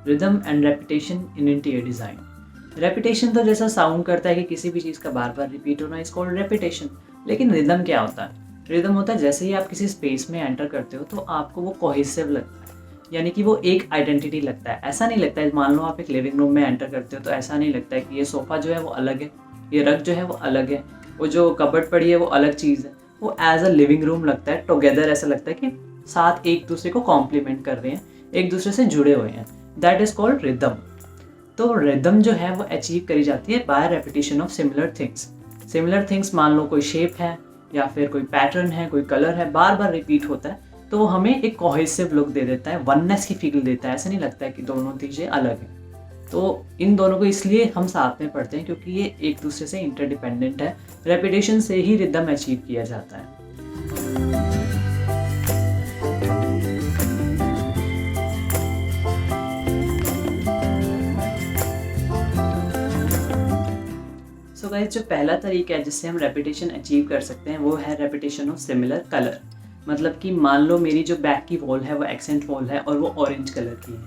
Rhythm and repetition in interior design. Repetition तो जैसा sound करता है कि किसी भी चीज़ का बार बार रिपीट होना इज कॉल्ड रेपिटेशन। लेकिन रिदम क्या होता है? रिदम होता है जैसे ही आप किसी स्पेस में एंटर करते हो तो आपको वो कोहेसिव लगता है, यानी कि वो एक आइडेंटिटी लगता है। ऐसा नहीं लगता है, मान लो आप एक लिविंग रूम में एंटर करते हो तो ऐसा नहीं लगता है कि ये सोफ़ा जो है वो अलग है, ये रग जो है वो अलग है, वो जो कबर्ड पड़ी है वो अलग चीज़ है। वो एज अ लिविंग रूम लगता है, टुगेदर ऐसा लगता है कि साथ एक दूसरे को कॉम्प्लीमेंट कर रहे हैं, एक दूसरे से जुड़े हुए हैं। That is called rhythm. तो रिदम जो है वो अचीव करी जाती है by repetition of similar things. Similar things मान लो कोई शेप है या फिर कोई पैटर्न है, कोई कलर है, बार बार रिपीट होता है तो वो हमें एक कोहेसिव लुक दे देता है, वननेस की फील देता है। ऐसा नहीं लगता है कि दोनों चीज़ें अलग हैं। तो इन दोनों को इसलिए हम साथ में पढ़ते हैं क्योंकि ये एक दूसरे से इंटरडिपेंडेंट है। रेपिटेशन से ही रिदम अचीव किया जाता है। सो गाइस, जो पहला तरीका है जिससे हम रेपिटेशन अचीव कर सकते हैं वो है रेपिटेशन ऑफ सिमिलर कलर। मतलब कि मान लो मेरी जो बैक की वॉल है वो एक्सेंट वॉल है और वो ऑरेंज कलर की है,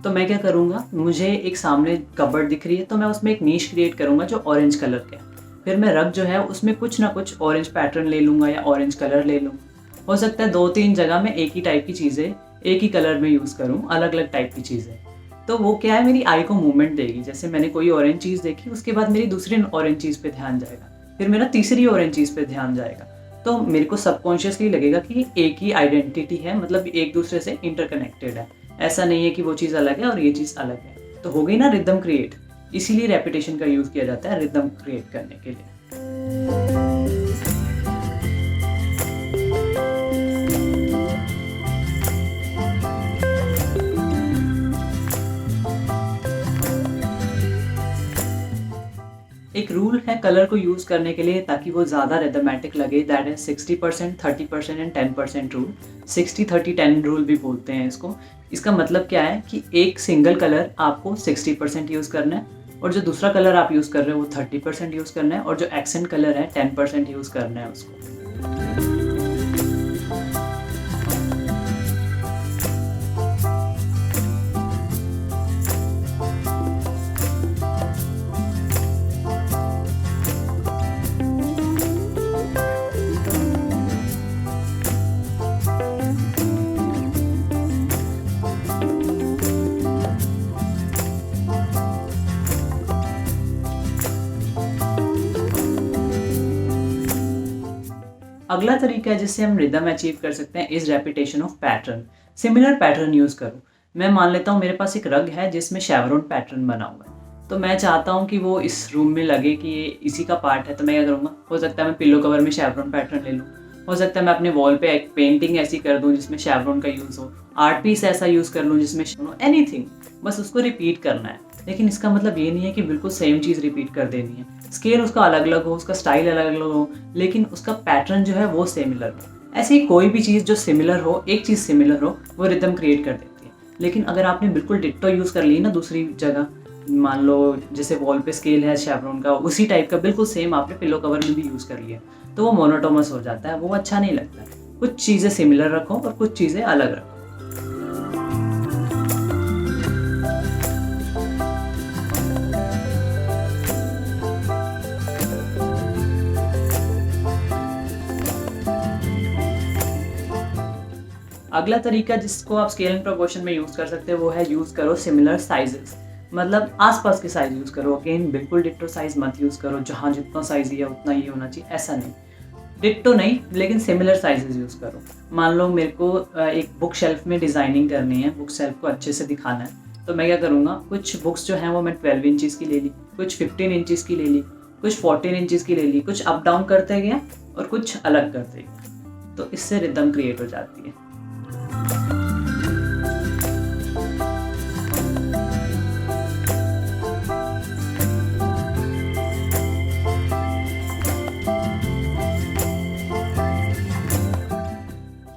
तो मैं क्या करूँगा, मुझे एक सामने कबर्ड दिख रही है तो मैं उसमें एक नीश क्रिएट करूँगा जो ऑरेंज कलर का है। फिर मैं रग जो है उसमें कुछ ना कुछ ऑरेंज पैटर्न ले लूँगा या ऑरेंज कलर ले लूँगा। हो सकता है 2-3 जगह में एक ही टाइप की चीज़ें एक ही कलर में यूज़ करूँ, अलग अलग टाइप की चीज़ें। तो वो क्या है, मेरी आई को मूवमेंट देगी। जैसे मैंने कोई ऑरेंज चीज़ देखी, उसके बाद मेरी दूसरी ऑरेंज चीज़ पे ध्यान जाएगा, फिर मेरा तीसरी ऑरेंज चीज़ पे ध्यान जाएगा। तो मेरे को सबकॉन्शियसली लगेगा कि एक ही आइडेंटिटी है, मतलब एक दूसरे से इंटरकनेक्टेड है। ऐसा नहीं है कि वो चीज़ अलग है और ये चीज़ अलग है। तो हो गई ना रिदम क्रिएट। इसीलिए रेपिटेशन का यूज़ किया जाता है रिदम क्रिएट करने के लिए। एक रूल है कलर को यूज़ करने के लिए ताकि वो ज़्यादा रिदमेटिक लगे, that is 60%, 30% and 10% rule. 60-30-10 rule भी बोलते हैं इसको। इसका मतलब क्या है कि एक सिंगल कलर आपको 60% यूज़ करना है और जो दूसरा कलर आप यूज़ कर रहे हो वो 30% यूज़ करना है और जो एक्सेंट कलर है 10% यूज़ करना है उसको। अगला तरीका है जिससे हम रिदम अचीव कर सकते हैं is repetition of pattern. Similar pattern use करो। मैं मान लेता हूँ मेरे पास एक रग है जिसमें शेवरॉन पैटर्न बना हुआ है, तो मैं चाहता हूँ कि वो इस रूम में लगे कि ये इसी का पार्ट है। तो मैं क्या करूँगा, हो सकता है मैं पिलो कवर में शेवरॉन पैटर्न ले लूँ, हो सकता है मैं अपने वॉल पे एक पेंटिंग ऐसी कर दूँ जिसमें शेवरॉन का यूज़ हो, आर्ट पीस ऐसा यूज़ कर लूँ जिसमें एनीथिंग, बस उसको रिपीट करना है। लेकिन इसका मतलब ये नहीं है कि बिल्कुल सेम चीज़ रिपीट कर देनी है। स्केल उसका अलग अलग हो, उसका स्टाइल अलग अलग हो, लेकिन उसका पैटर्न जो है वो सिमिलर हो। ऐसे ही कोई भी चीज़ जो सिमिलर हो, एक चीज़ सिमिलर हो, वो रिदम क्रिएट कर देती है। लेकिन अगर आपने बिल्कुल डिट्टो यूज़ कर ली ना दूसरी जगह, मान लो जैसे वॉल पे स्केल है शेवरॉन का, उसी टाइप का बिल्कुल सेम आपने पिलो कवर में भी यूज़ कर लिया, तो वो मोनोटोनस हो जाता है, वो अच्छा नहीं लगता है। कुछ चीज़ें सिमिलर रखो और कुछ चीज़ें अलग रखो। अगला तरीका जिसको आप स्केल एंड प्रोपोर्शन में यूज़ कर सकते हो वो है यूज़ करो सिमिलर साइजेस। मतलब आसपास के साइज यूज़ करो। अगेन बिल्कुल डिट्टो साइज मत यूज़ करो, जहाँ जितना साइज है उतना ही होना चाहिए, ऐसा नहीं। डिट्टो नहीं, लेकिन सिमिलर साइजेस यूज़ करो। मान लो मेरे को एक बुक शेल्फ में डिज़ाइनिंग करनी है, बुक शेल्फ को अच्छे से दिखाना है, तो मैं क्या करूँगा, कुछ बुक्स जो हैं वो मैं 12 इंचज़ की ले ली, कुछ 15 इंचज़ की ले ली, कुछ 14 इंचज़ की ले ली, कुछ अप डाउन करते गया और कुछ अलग करते गया, तो इससे रिदम क्रिएट हो जाती है।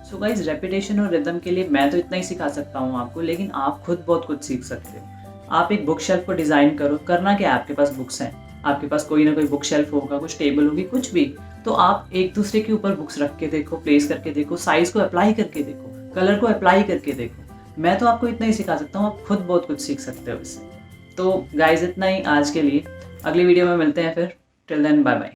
सो गाइस, रेपिटेशन और रिदम के लिए मैं तो इतना ही सिखा सकता हूँ आपको, लेकिन आप खुद बहुत कुछ सीख सकते हो। आप एक बुक शेल्फ को डिज़ाइन करो। करना क्या है, आपके पास बुक्स हैं, आपके पास कोई ना कोई बुक शेल्फ होगा, कुछ टेबल होगी, कुछ भी, तो आप एक दूसरे के ऊपर बुक्स रख के देखो, प्लेस करके देखो, साइज़ को अप्लाई करके देखो, कलर को अप्लाई करके देखो। मैं तो आपको इतना ही सिखा सकता हूँ, आप खुद बहुत कुछ सीख सकते हो इससे। तो गाइज़ इतना ही आज के लिए, अगली वीडियो में मिलते हैं फिर। Till then bye bye.